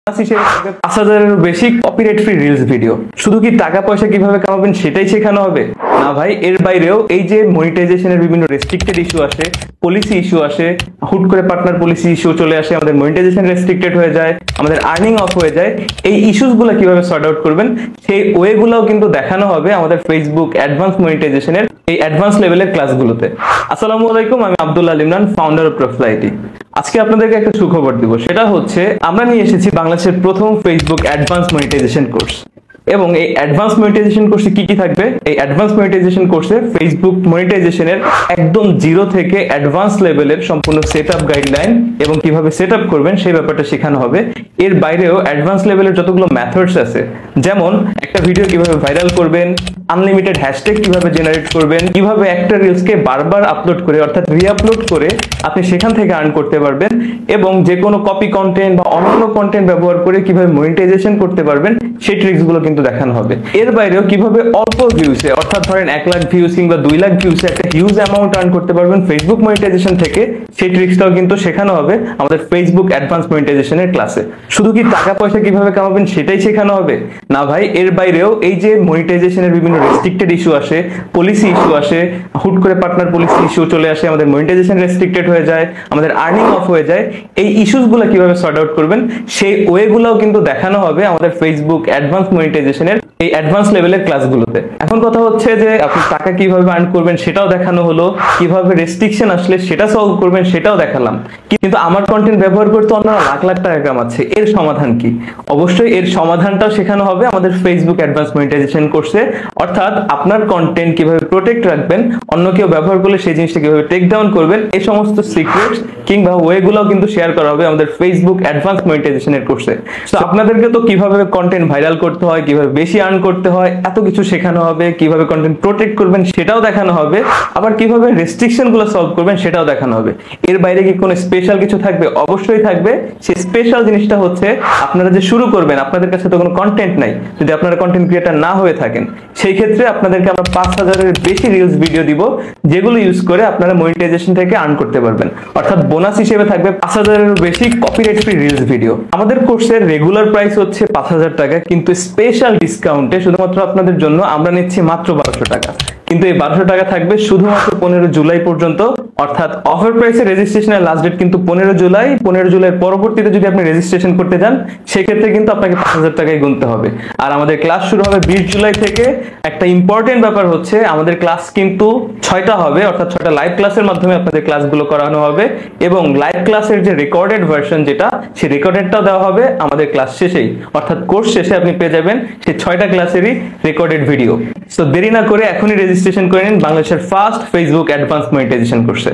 5000-এরও বেশি copyright free reels video. শুধু কি টাকা পয়সা কিভাবে কামাবেন সেটাই শেখানো হবে? না ভাই, এর বাইরেও এই যে মনিটাইজেশনের বিভিন্ন রেস্ট্রিক্টেড ইস্যু আসে, পলিসি ইস্যু আসে, হুট করে পার্টনার পলিসি ইস্যু চলে আসে, আমাদের মনিটাইজেশন রেস্ট্রিক্টেড হয়ে যায়, আমাদের আর্নিং অফ হয়ে যায়, এই ইস্যুসগুলো কিভাবে সর্ট আউট করবেন সেই ওয়েগুলোও কিন্তু দেখানো হবে আমাদের ফেসবুক অ্যাডভান্স মনিটাইজেশনের এই অ্যাডভান্স লেভেলের ক্লাসগুলোতে। আসসালামু আলাইকুম, আমি আব্দুল আল ইমরান, ফাউন্ডার অফ প্রফিট আইটি। আজকে আপনাদেরকে একটা সুখবর দিব, সেটা হচ্ছে আমরা নিয়ে এসেছি বাংলাদেশের প্রথম ফেসবুক অ্যাডভান্স মনিটাইজেশন কোর্স। এবং এই অ্যাডভান্স মনিটাইজেশন কোর্সে কি কি থাকবে? এই অ্যাডভান্স মনিটাইজেশন কোর্সে ফেসবুক মনিটাইজেশনের একদম জিরো থেকে অ্যাডভান্স লেভেলের সম্পূর্ণ সেটআপ গাইডলাইন এবং কিভাবে সেটআপ করবেন সেই ব্যাপারটা শেখানো হবে। এর বাইরেও অ্যাডভান্স লেভেলের যতগুলো মেথডস আছে, যেমন একটা ভিডিও কিভাবে ভাইরাল করবেন, আনলিমিটেড হ্যাশট্যাগ কিভাবে জেনারেট করবেন, কিভাবে একটা রিলসকে বারবার আপলোড করে অর্থাৎ রিআপলোড করে আপনি সেখান থেকে আর্ন করতে পারবেন, এবং যে কোনো কপি কন্টেন্ট বা অন্যান্য কন্টেন্ট ব্যবহার করে কিভাবে মনিটাইজেশন করতে পারবেন সেই ট্রিক্সগুলো কিন্তু দেখানো হবে। এর বাইরেও কিভাবে অল্প ভিউসে অর্থাৎ ধরেন 1 লাখ ভিউজ কিংবা 2 লাখ ভিউসে একটা হিউজ অ্যামাউন্ট আর্ন করতে পারবেন ফেসবুক মনিটাইজেশন থেকে, সেই ট্রিক্সটাও কিন্তু শেখানো হবে আমাদের ফেসবুক অ্যাডভান্স মনিটাইজেশনের ক্লাসে। শুধু কি টাকা পয়সা কিভাবে কামাবেন সেটাই শেখানো হবে? না ভাই, এর বাইরেও এই যে মনিটাইজেশনের বিভিন্ন রেস্ট্রিক্টেড ইস্যু আসে, পলিসি ইস্যু আসে, হুট করে পার্টনার পলিসি ইস্যু চলে আসে, আমাদের মনিটাইজেশন রেস্ট্রিক্টেড হয়ে যায়, আমাদের আর্নিং অফ হয়ে যায়, এই ইস্যুসগুলো কিভাবে সর্ট আউট করবেন সেই ওয়েগুলোও কিন্তু দেখানো হবে আমাদের ফেসবুক অ্যাডভান্স মনিটাইজেশনের এই অ্যাডভান্স লেভেলের ক্লাসগুলোতে। এখন কথা হচ্ছে যে আপনি টাকা কিভাবে আর্ন করবেন সেটাও দেখানো হলো, কিভাবে রেস্ট্রিকশন আসলে সেটা সলভ করবেন সেটাও দেখালাম, কিন্তু আমার কন্টেন্ট ব্যবহার করতে অন্যরা লাখ লাখ টাকা কামাচ্ছে, এর সমাধান কি? অবশ্যই এর সমাধানটাও শেখানো হবে আমাদের ফেসবুক অ্যাডভান্স মনিটাইজেশন কোর্সে। অর্থাৎ আপনার কন্টেন্ট কিভাবে প্রোটেক্ট রাখবেন, অন্য কেউ ব্যবহার করলে সেই জিনিসটা কিভাবে টেক ডাউন করবেন, এই সমস্ত সিক্রেটস কিংবা ওয়েগুলোও কিন্তু শেয়ার করা হবে আমাদের ফেসবুক অ্যাডভান্স মনিটাইজেশনের কোর্সে। তো আপনাদেরকে তো কিভাবে কন্টেন্ট ভাইরাল করতে হয়, কিভাবে বেশি আর্ন করতে হয়, এত কিছু শেখানো হবে, কিভাবে কন্টেন্ট প্রোটেক্ট করবেন সেটাও দেখানো হবে, আবার কিভাবে রেস্ট্রিকশন গুলো সলভ করবেন সেটাও দেখানো হবে। এর বাইরে কি কোনো স্পেশাল কিছু থাকবে? অবশ্যই থাকবে। সেই স্পেশাল জিনিসটা হচ্ছে আপনারা যে শুরু করবেন, আপনাদের কাছে তো কোনো কন্টেন্ট নাই, যদি আপনারা কন্টেন্ট ক্রিয়েটর না হয়ে থাকেন, সেই ক্ষেত্রে আপনাদেরকে আমরা 5000-এর বেশি রিলস ভিডিও দিব, যেগুলো ইউজ করে আপনারা মনিটাইজেশন থেকে আর্ন করতে পারবেন। অর্থাৎ বোনাস হিসেবে থাকবে 5000-এরও বেশি কপিরাইট ফ্রি রিলস ভিডিও। আমাদের কোর্সের রেগুলার প্রাইস হচ্ছে 5000 টাকা, কিন্তু স্পেশাল ডিসকাউন্টে শুধুমাত্র আপনাদের জন্য আমরা নিচ্ছি মাত্র 1200 টাকা। কিন্তু এই 1200 টাকা থাকবে শুধুমাত্র 15 জুলাই পর্যন্ত। অর্থাৎ অফার প্রাইসে রেজিস্ট্রেশনের লাস্ট ডেট কিন্তু 15 জুলাই। 15 জুলাই পরবর্তীতে যদি আপনি রেজিস্ট্রেশন করতে যান সেক্ষেত্রে কিন্তু আপনাকে 5000 টাকায় গুনতে হবে। আর আমাদের ক্লাস শুরু হবে 20 জুলাই থেকে। একটা ইম্পর্টেন্ট ব্যাপার হচ্ছে আমাদের ক্লাস কিন্তু 6টা হবে, অর্থাৎ 6টা লাইভ ক্লাসের মাধ্যমে আপনাদের ক্লাসগুলো করানো হবে, এবং লাইভ ক্লাসের যে রেকর্ডেড ভার্সন যেটা, সেই রেকর্ডেডটাও দেওয়া হবে আমাদের ক্লাস শেষেই। অর্থাৎ কোর্স শেষে আপনি পেয়ে যাবেন সেই 6টা ক্লাসেরই রেকর্ডেড ভিডিও। সো দেরি না করে এখনই রেজিস্ট্রেশন করে নিন বাংলাদেশের ফার্স্ট ফেসবুক অ্যাডভান্স মনিটাইজেশন কোর্সে।